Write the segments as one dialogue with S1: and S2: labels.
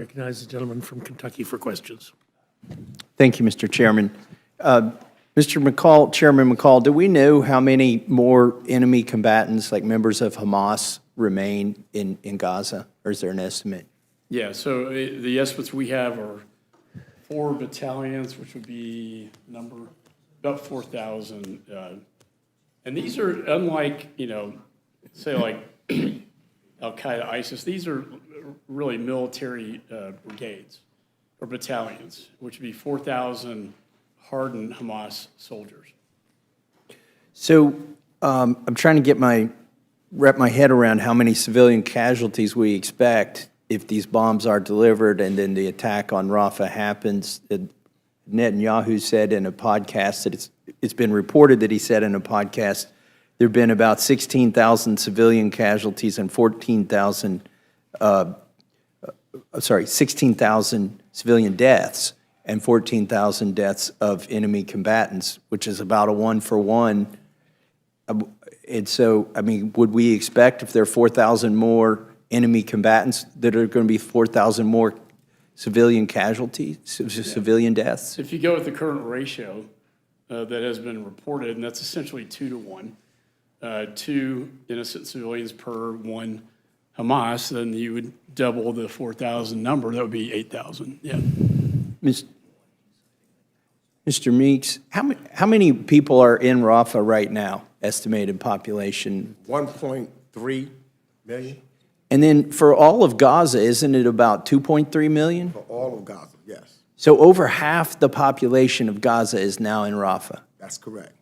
S1: Recognize the gentleman from Kentucky for questions.
S2: Thank you, Mr. Chairman. Mr. McCaul, Chairman McCaul, do we know how many more enemy combatants, like members of Hamas, remain in Gaza, or is there an estimate?
S3: Yeah, so the estimates we have are 4 battalions, which would be about 4,000. And these are unlike, say like Al-Qaeda, ISIS, these are really military brigades or battalions, which would be 4,000 hardened Hamas soldiers.
S2: So I'm trying to wrap my head around how many civilian casualties we expect if these bombs are delivered and then the attack on Rafah happens. Netanyahu said in a podcast that it's been reported that he said in a podcast there have been about 16,000 civilian casualties and 16,000 civilian deaths and 14,000 deaths of enemy combatants, which is about a 1-for-1. And so, I mean, would we expect if there are 4,000 more enemy combatants that are going to be 4,000 more civilian casualties, civilian deaths?
S3: If you go with the current ratio that has been reported, and that's essentially 2 to 1, 2 innocent civilians per 1 Hamas, then you would double the 4,000 number. That would be 8,000. Yeah.
S2: Mr. Meeks, how many people are in Rafah right now, estimated population?
S4: 1.3 million
S2: And then for all of Gaza, isn't it about 2.3 million?
S4: for all of Gaza, yes.
S2: So over half the population of Gaza is now in Rafah.
S4: That's correct.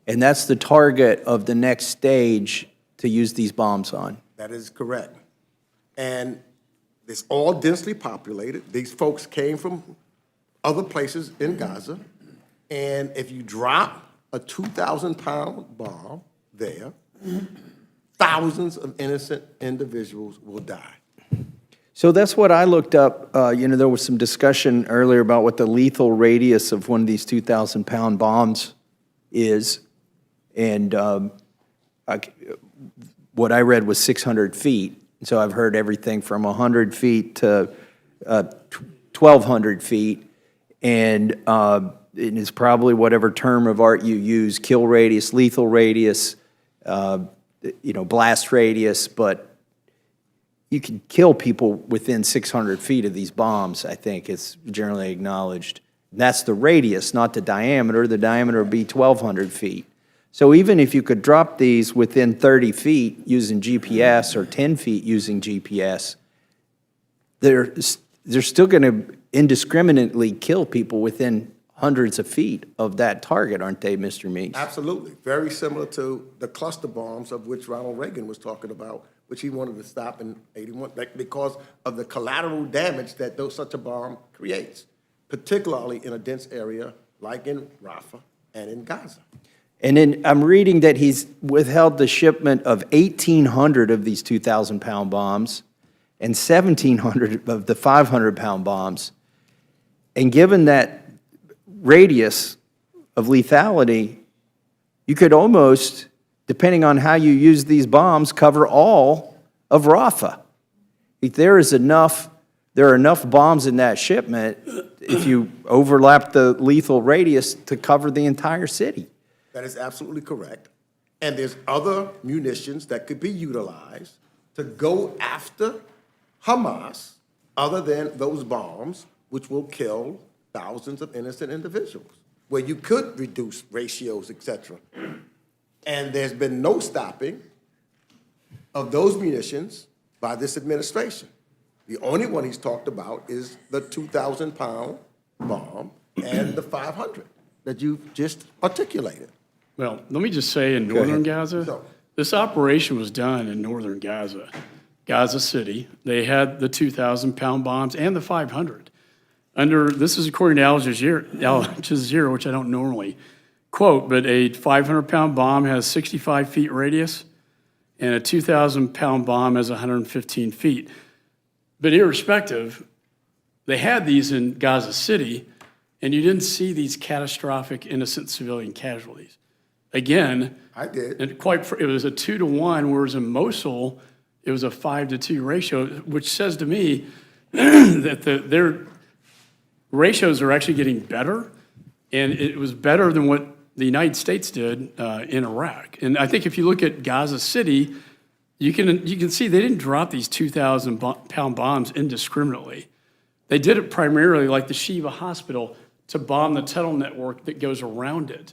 S2: And that's the target of the next stage to use these bombs on.
S4: That is correct. And it's all densely populated. These folks came from other places in Gaza. And if you drop a 2,000-pound bomb there, thousands of innocent individuals will die.
S2: So that's what I looked up. There was some discussion earlier about what the lethal radius of one of these 2,000-pound bombs is. And what I read was 600 feet. So I've heard everything from 100 feet to 1,200 feet. And it's probably whatever term of art you use, kill radius, lethal radius, blast radius, but you can kill people within 600 feet of these bombs, I think it's generally acknowledged. And that's the radius, not the diameter. The diameter would be 1,200 feet. So even if you could drop these within 30 feet using GPS or 10 feet using GPS, they're still going to indiscriminately kill people within hundreds of feet of that target, aren't they, Mr. Meeks?
S4: Absolutely. Very similar to the cluster bombs of which Ronald Reagan was talking about, which he wanted to stop in '81 because of the collateral damage that such a bomb creates, particularly in a dense area like in Rafah and in Gaza.
S2: And then I'm reading that he's withheld the shipment of 1,800 of these 2,000-pound bombs and 1,700 of the 500-pound bombs. And given that radius of lethality, you could almost, depending on how you use these bombs, cover all of Rafah. If there are enough bombs in that shipment, if you overlap the lethal radius, to cover the entire city.
S4: That is absolutely correct. And there's other munitions that could be utilized to go after Hamas other than those bombs, which will kill thousands of innocent individuals, where you could reduce ratios, et cetera. And there's been no stopping of those munitions by this administration. The only one he's talked about is the 2,000-pound bomb and the 500 that you just articulated.
S3: Well, let me just say in northern Gaza, this operation was done in northern Gaza, Gaza City. They had the 2,000-pound bombs and the 500. This is according to Al Jazeera, which I don't normally quote, but a 500-pound bomb has 65 feet radius, and a 2,000-pound bomb has 115 feet. But irrespective, they had these in Gaza City, and you didn't see these catastrophic innocent civilian casualties. Again,
S4: I did.
S3: And it was a 2 to 1, whereas in Mosul, it was a 5 to 2 ratio, which says to me that their ratios are actually getting better, and it was better than what the United States did in Iraq. And I think if you look at Gaza City, you can see they didn't drop these 2,000-pound bombs indiscriminately. They did it primarily, like the Shiva Hospital, to bomb the tunnel network that goes around it.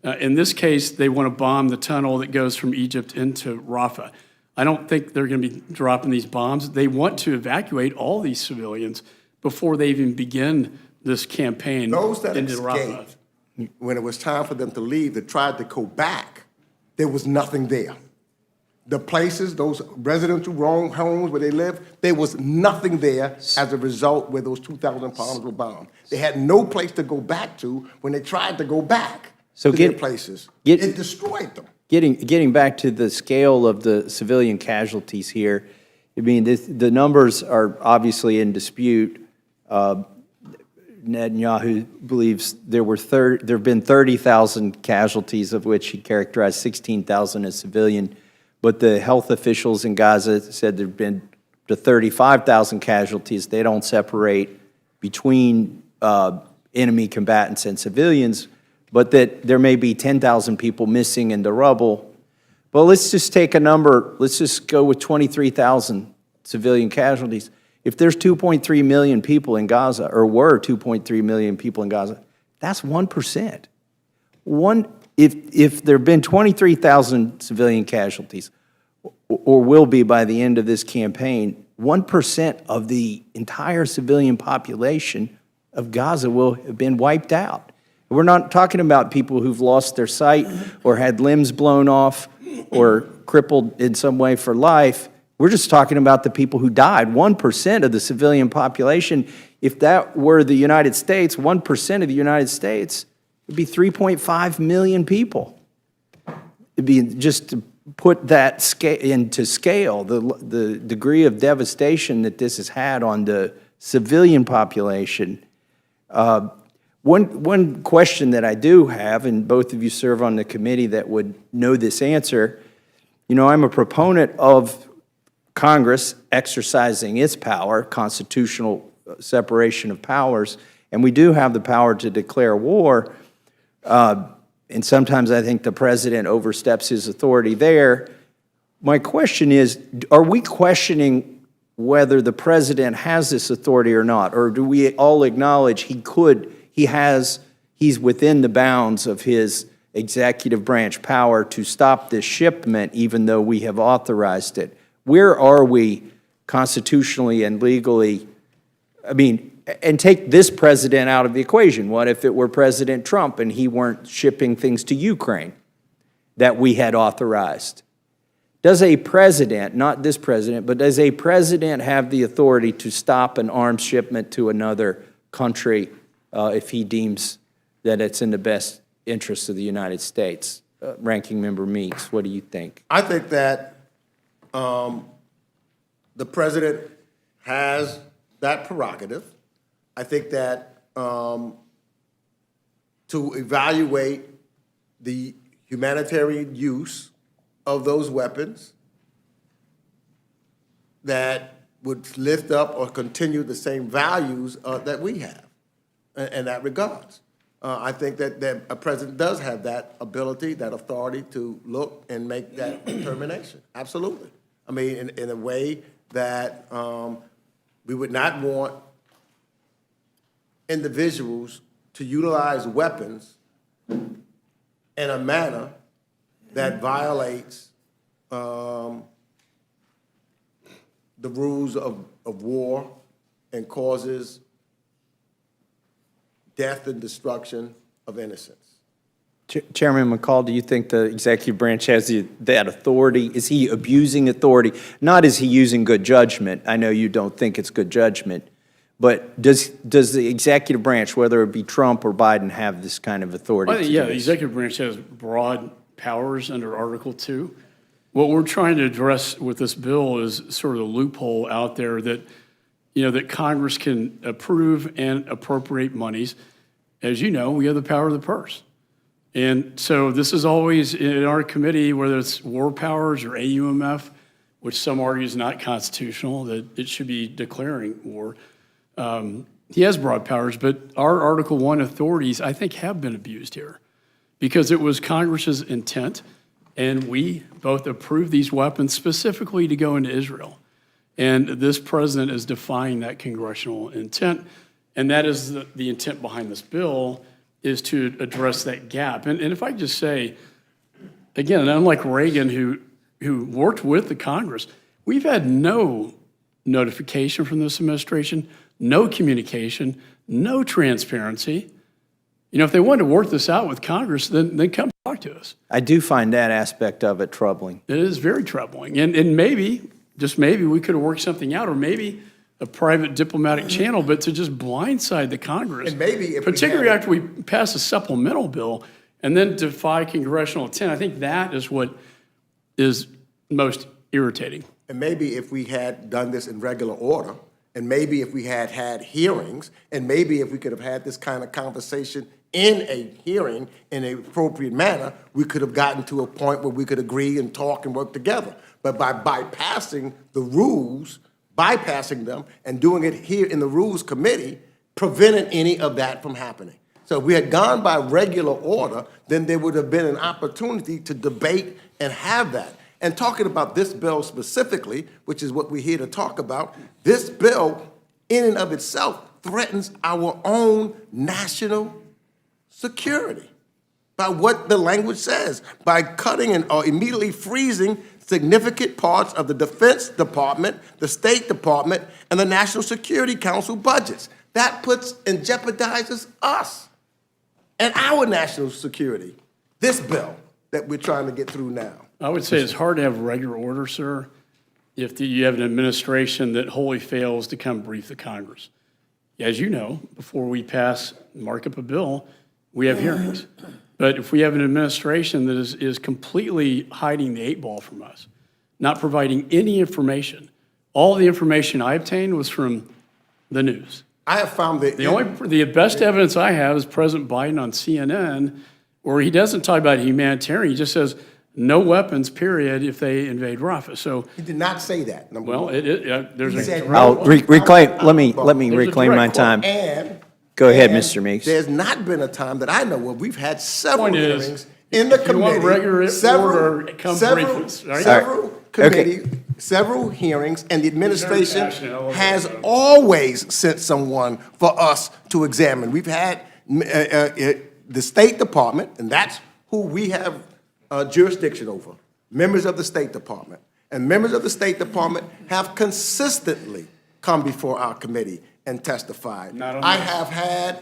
S3: In this case, they want to bomb the tunnel that goes from Egypt into Rafah. I don't think they're going to be dropping these bombs. They want to evacuate all these civilians before they even begin this campaign
S4: Those that
S3: into Rafah.
S4: escaped, when it was time for them to leave, that tried to go back, there was nothing there. The places, those residential homes where they lived, there was nothing there as a result where those 2,000 pounds were bombed. They had no place to go back to when they tried to go back to their places. It destroyed them.
S2: Getting back to the scale of the civilian casualties here, I mean, the numbers are obviously in dispute. Netanyahu believes there have been 30,000 casualties, of which he characterized 16,000 as civilian. But the health officials in Gaza said there have been to 35,000 casualties. They don't separate between enemy combatants and civilians, but that there may be 10,000 people missing in the rubble. But let's just take a number. Let's just go with 23,000 civilian casualties. If there's 2.3 million people in Gaza, or were 2.3 million people in Gaza, that's 1%. If there have been 23,000 civilian casualties, or will be by the end of this campaign, 1% of the entire civilian population of Gaza will have been wiped out. We're not talking about people who've lost their sight or had limbs blown off or crippled in some way for life. We're just talking about the people who died. 1% of the civilian population, if that were the United States, 1% of the United States, it'd be 3.5 million people. It'd be, just to put that into scale, the degree of devastation that this has had on the civilian population. One question that I do have, and both of you serve on the committee that would know this answer, you know, I'm a proponent of Congress exercising its power, constitutional separation of powers, and we do have the power to declare war. And sometimes I think the president oversteps his authority there. My question is, are we questioning whether the president has this authority or not? Or do we all acknowledge he's within the bounds of his executive branch power to stop this shipment, even though we have authorized it? Where are we constitutionally and legally? I mean, and take this president out of the equation. What if it were President Trump and he weren't shipping things to Ukraine that we had authorized? Does a president, not this president, but does a president have the authority to stop an arms shipment to another country if he deems that it's in the best interest of the United States? Ranking Member Meeks, what do you think?
S4: I think that the president has that prerogative. I think that to evaluate the humanitarian use of those weapons that would lift up or continue the same values that we have in that regards. I think that a president does have that ability, that authority to look and make that determination. Absolutely. I mean, in a way that we would not want individuals to utilize weapons in a manner that violates the rules of war and causes death and destruction of innocents.
S2: Chairman McCaul, do you think the executive branch has that authority? Is he abusing authority? Not is he using good judgment. I know you don't think it's good judgment. But does the executive branch, whether it be Trump or Biden, have this kind of authority?
S3: Well, yeah, the executive branch has broad powers under Article 2. What we're trying to address with this bill is sort of the loophole out there that, you know, that Congress can approve and appropriate monies. As you know, we have the power of the purse. And so this is always in our committee, whether it's war powers or AUMF, which some argue is not constitutional, that it should be declaring war. He has broad powers, but our Article 1 authorities, I think, have been abused here because it was Congress's intent, and we both approved these weapons specifically to go into Israel. And this president is defying that congressional intent, and that is the intent behind this bill, is to address that gap. And if I could just say, again, unlike Reagan, who worked with the Congress, we've had no notification from this administration, no communication, no transparency. You know, if they wanted to work this out with Congress, then come talk to us.
S2: I do find that aspect of it troubling.
S3: It is very troubling. And maybe, just maybe, we could have worked something out, or maybe a private diplomatic channel, but to just blindside the Congress.
S4: And maybe if we
S3: particularly
S4: had-
S3: after we pass a supplemental bill and then defy congressional intent, I think that is what is most irritating.
S4: And maybe if we had done this in regular order, and maybe if we had had hearings, and maybe if we could have had this kind of conversation in a hearing in an appropriate manner, we could have gotten to a point where we could agree and talk and work together. But by bypassing the rules, bypassing them and doing it here in the Rules Committee, prevented any of that from happening. So if we had gone by regular order, then there would have been an opportunity to debate and have that. And talking about this bill specifically, which is what we're here to talk about, this bill in and of itself threatens our own national security by what the language says, by cutting or immediately freezing significant parts of the Defense Department, the State Department, and the National Security Council budgets. That puts and jeopardizes us and our national security, this bill that we're trying to get through now.
S3: I would say it's hard to have regular order, sir, if you have an administration that wholly fails to come brief the Congress. As you know, before we mark up a bill, we have hearings. But if we have an administration that is completely hiding the 8 ball from us, not providing any information, all the information I obtained was from the news.
S4: I have found that
S3: The best evidence I have is President Biden on CNN, where he doesn't talk about humanitarian, he just says, no weapons, period, if they invade Rafah. So,
S4: he did not say that. Number
S3: well,
S4: one.
S3: there's
S4: He
S3: a
S4: said
S3: direct-
S4: no.
S2: Let me
S3: There's a
S2: reclaim my
S3: direct
S2: time.
S4: And
S2: Go ahead,
S4: and
S2: Mr. Meeks.
S4: There's not been a time that I know of. We've had several
S3: Point is,
S4: hearings in the
S3: if you want
S4: committee.
S3: regular order,
S4: several,
S3: come
S4: several,
S3: brief us, right?
S4: several
S2: Okay.
S4: committee, several hearings, and the administration
S3: passionate, I love
S4: has
S3: that.
S4: always sent someone for us to examine. We've had the State Department, and that's who we have jurisdiction over, members of the State Department. And members of the State Department have consistently come before our committee and testified.
S3: Not on
S4: I
S3: this.
S4: have had,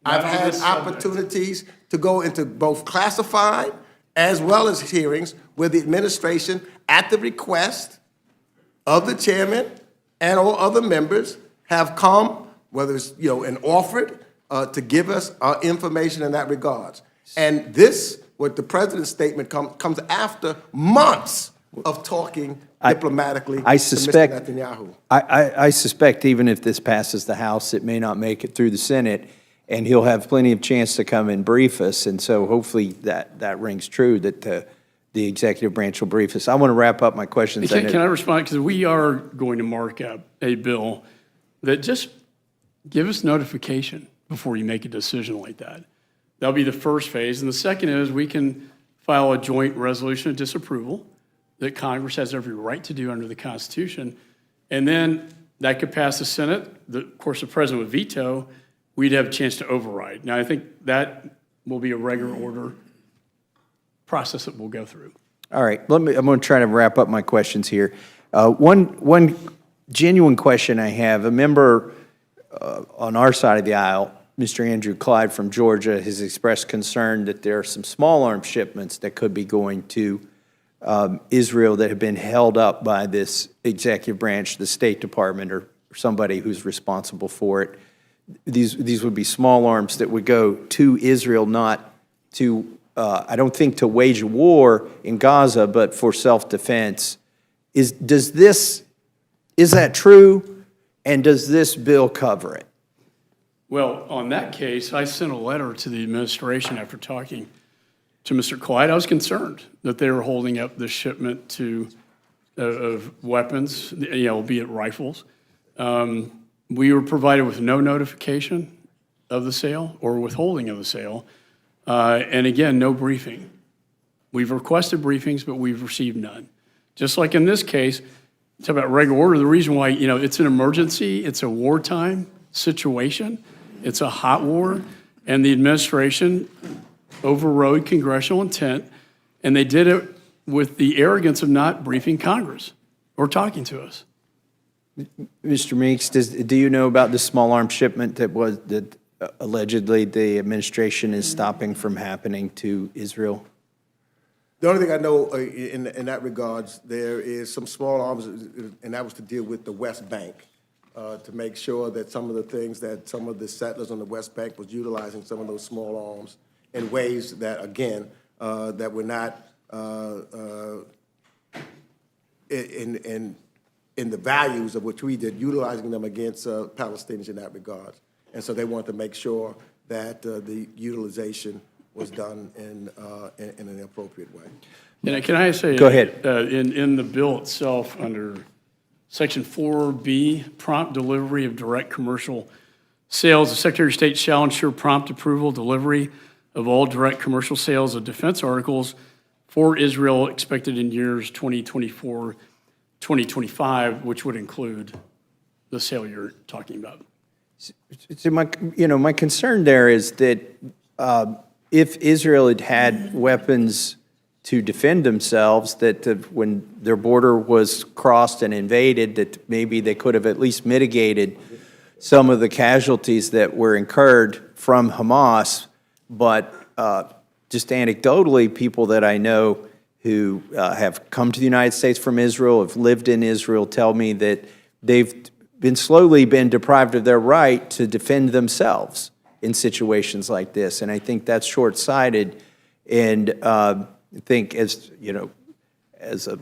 S3: Not
S4: I've
S3: on
S4: had
S3: this subject.
S4: opportunities to go into both classified as well as hearings where the administration, at the request of the chairman and or other members, have come, whether it's, and offered to give us information in that regards. And this, what the president's statement comes after months of talking diplomatically
S2: I
S4: to
S2: suspect,
S4: Mr. Netanyahu.
S2: I suspect even if this passes the House, it may not make it through the Senate, and he'll have plenty of chance to come and brief us. And so hopefully that rings true, that the executive branch will brief us. I want to wrap up my questions.
S3: Can I respond? Because we are going to mark up a bill that just give us notification before you make a decision like that. That'll be the first phase. And the second is we can file a joint resolution of disapproval that Congress has every right to do under the Constitution. And then that could pass the Senate. Of course, the president would veto. We'd have a chance to override. Now, I think that will be a regular order process that we'll go through.
S2: All right, I'm going to try to wrap up my questions here. One genuine question I have, a member on our side of the aisle, Mr. Andrew Clyde from Georgia, has expressed concern that there are some small arms shipments that could be going to Israel that have been held up by this executive branch, the State Department, or somebody who's responsible for it. These would be small arms that would go to Israel, not to, I don't think to wage a war in Gaza, but for self-defense. Is that true? And does this bill cover it?
S3: Well, on that case, I sent a letter to the administration after talking to Mr. Clyde. I was concerned that they were holding up this shipment to of weapons, be it rifles. We were provided with no notification of the sale or withholding of the sale. And again, no briefing. We've requested briefings, but we've received none. Just like in this case, it's about regular order. The reason why, it's an emergency, it's a wartime situation, it's a hot war, and the administration overrode congressional intent, and they did it with the arrogance of not briefing Congress or talking to us.
S2: Mr. Meeks, do you know about the small arms shipment that allegedly the administration is stopping from happening to Israel?
S4: The only thing I know in that regards, there is some small arms, and that was to deal with the West Bank, to make sure that some of the things that some of the settlers on the West Bank was utilizing some of those small arms in ways that, again, that were not in the values of which we did, utilizing them against Palestinians in that regard. And so they wanted to make sure that the utilization was done in an appropriate way.
S3: And can I say?
S2: Go ahead.
S3: In the bill itself, under Section 4B, prompt delivery of direct commercial sales, the Secretary of State shall ensure prompt approval, delivery of all direct commercial sales of defense articles for Israel expected in years 2024, 2025, which would include the sale you're talking about.
S2: So my concern there is that if Israel had had weapons to defend themselves, that when their border was crossed and invaded, that maybe they could have at least mitigated some of the casualties that were incurred from Hamas. But just anecdotally, people that I know who have come to the United States from Israel, have lived in Israel, tell me that they've slowly been deprived of their right to defend themselves in situations like this. And I think that's short-sighted. And I think as a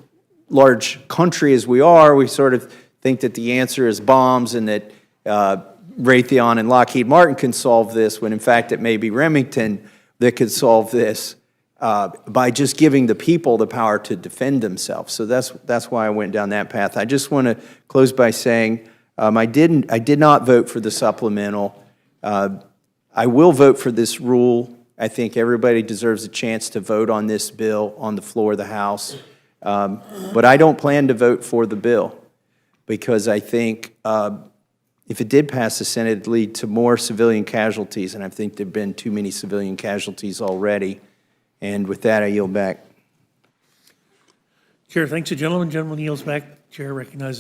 S2: large country as we are, we sort of think that the answer is bombs and that Raytheon and Lockheed Martin can solve this, when in fact it may be Remington that could solve this by just giving the people the power to defend themselves. So that's why I went down that path. I just want to close by saying I did not vote for the supplemental. I will vote for this rule. I think everybody deserves a chance to vote on this bill on the floor of the House. But I don't plan to vote for the bill because I think if it did pass the Senate, it'd lead to more civilian casualties, and I think there have been too many civilian casualties already. And with that, I yield back.
S1: Chair, thanks the gentleman. Gentleman yields back. Chair recognizes